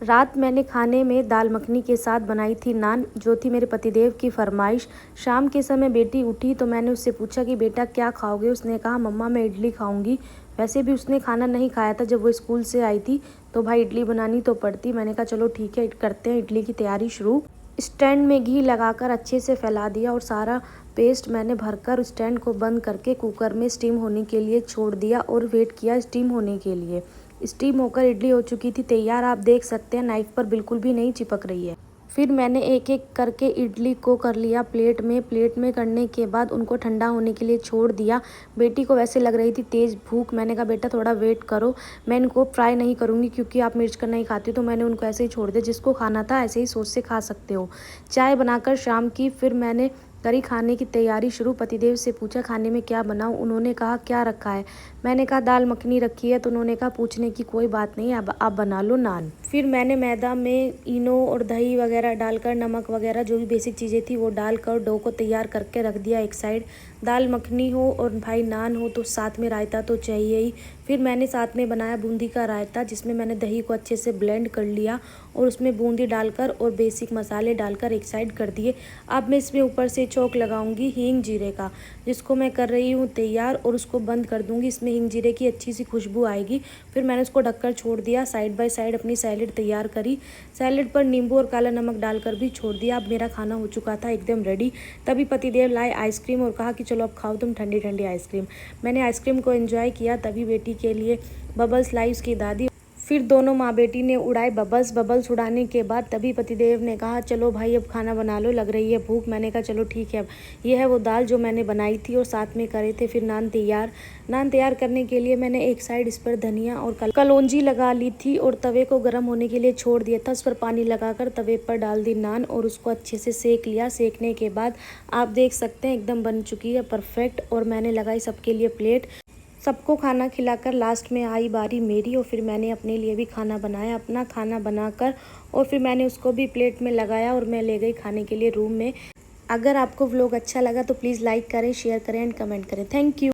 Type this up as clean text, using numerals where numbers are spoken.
रात मैंने खाने में दाल मखनी के साथ बनाई थी नान, जो थी मेरे पतिदेव की फरमाइश। शाम के समय बेटी उठी तो मैंने उससे पूछा कि बेटा क्या खाओगे। उसने कहा मम्मा मैं इडली खाऊंगी। वैसे भी उसने खाना नहीं खाया था जब वो स्कूल से आई थी, तो भाई इडली बनानी तो पड़ती। मैंने कहा चलो ठीक है, करते हैं इडली की तैयारी शुरू। स्टैंड में घी लगाकर अच्छे से फैला दिया और सारा पेस्ट मैंने भरकर स्टैंड को बंद करके कुकर में स्टीम होने के लिए छोड़ दिया और वेट किया स्टीम होने के लिए। स्टीम होकर इडली हो चुकी थी तैयार। आप देख सकते हैं नाइफ पर बिल्कुल भी नहीं चिपक रही है। फिर मैंने एक एक करके इडली को कर लिया प्लेट में। प्लेट में करने के बाद उनको ठंडा होने के लिए छोड़ दिया। बेटी को वैसे लग रही थी तेज़ भूख। मैंने कहा बेटा थोड़ा वेट करो, मैं इनको फ्राई नहीं करूँगी क्योंकि आप मिर्च का नहीं खाती, तो मैंने उनको ऐसे ही छोड़ दिया। जिसको खाना था ऐसे ही सोच से खा सकते हो। चाय बनाकर शाम की फिर मैंने करी खाने की तैयारी शुरू। पतिदेव से पूछा खाने में क्या बनाऊं। उन्होंने कहा क्या रखा है। मैंने कहा दाल मखनी रखी है। तो उन्होंने कहा पूछने की कोई बात नहीं, अब आप बना लो नान। फिर मैंने मैदा में इनो और दही वगैरह डालकर, नमक वगैरह जो भी बेसिक चीज़ें थी वो डालकर डो को तैयार करके रख दिया एक साइड। दाल मखनी हो और भाई नान हो तो साथ में रायता तो चाहिए ही। फिर मैंने साथ में बनाया बूंदी का रायता, जिसमें मैंने दही को अच्छे से ब्लेंड कर लिया और उसमें बूंदी डालकर और बेसिक मसाले डालकर एक साइड कर दिए। अब मैं इसमें ऊपर से छोंक लगाऊंगी हींग जीरे का, जिसको मैं कर रही हूँ तैयार, और उसको बंद कर दूंगी। इसमें हींग जीरे की अच्छी सी खुशबू आएगी। फिर मैंने उसको ढककर छोड़ दिया। साइड बाय साइड अपनी सैलेड तैयार करी। सैलेड पर नींबू और काला नमक डालकर भी छोड़ दिया। अब मेरा खाना हो चुका था एकदम रेडी। तभी पतिदेव लाए आइसक्रीम और कहा कि चलो अब खाओ तुम ठंडी ठंडी आइसक्रीम। मैंने आइसक्रीम को एंजॉय किया। तभी बेटी के लिए बबल्स लाई उसकी दादी। फिर दोनों माँ बेटी ने उड़ाए बबल्स। बबल्स उड़ाने के बाद तभी पतिदेव ने कहा चलो भाई अब खाना बना लो, लग रही है भूख। मैंने कहा चलो ठीक है। अब ये है वो दाल जो मैंने बनाई थी और साथ में करे थे। फिर नान तैयार। नान तैयार करने के लिए मैंने एक साइड इस पर धनिया और कलौंजी लगा ली थी और तवे को गर्म होने के लिए छोड़ दिया था। उस पर पानी लगाकर तवे पर डाल दी नान और उसको अच्छे से सेक लिया। सेकने के बाद आप देख सकते हैं एकदम बन चुकी है परफेक्ट। और मैंने लगाई सबके लिए प्लेट। सबको खाना खिलाकर लास्ट में आई बारी मेरी, और फिर मैंने अपने लिए भी खाना बनाया। अपना खाना बनाकर और फिर मैंने उसको भी प्लेट में लगाया और मैं ले गई खाने के लिए रूम में। अगर आपको व्लॉग अच्छा लगा तो प्लीज़ लाइक करें, शेयर करें एंड कमेंट करें। Thank you.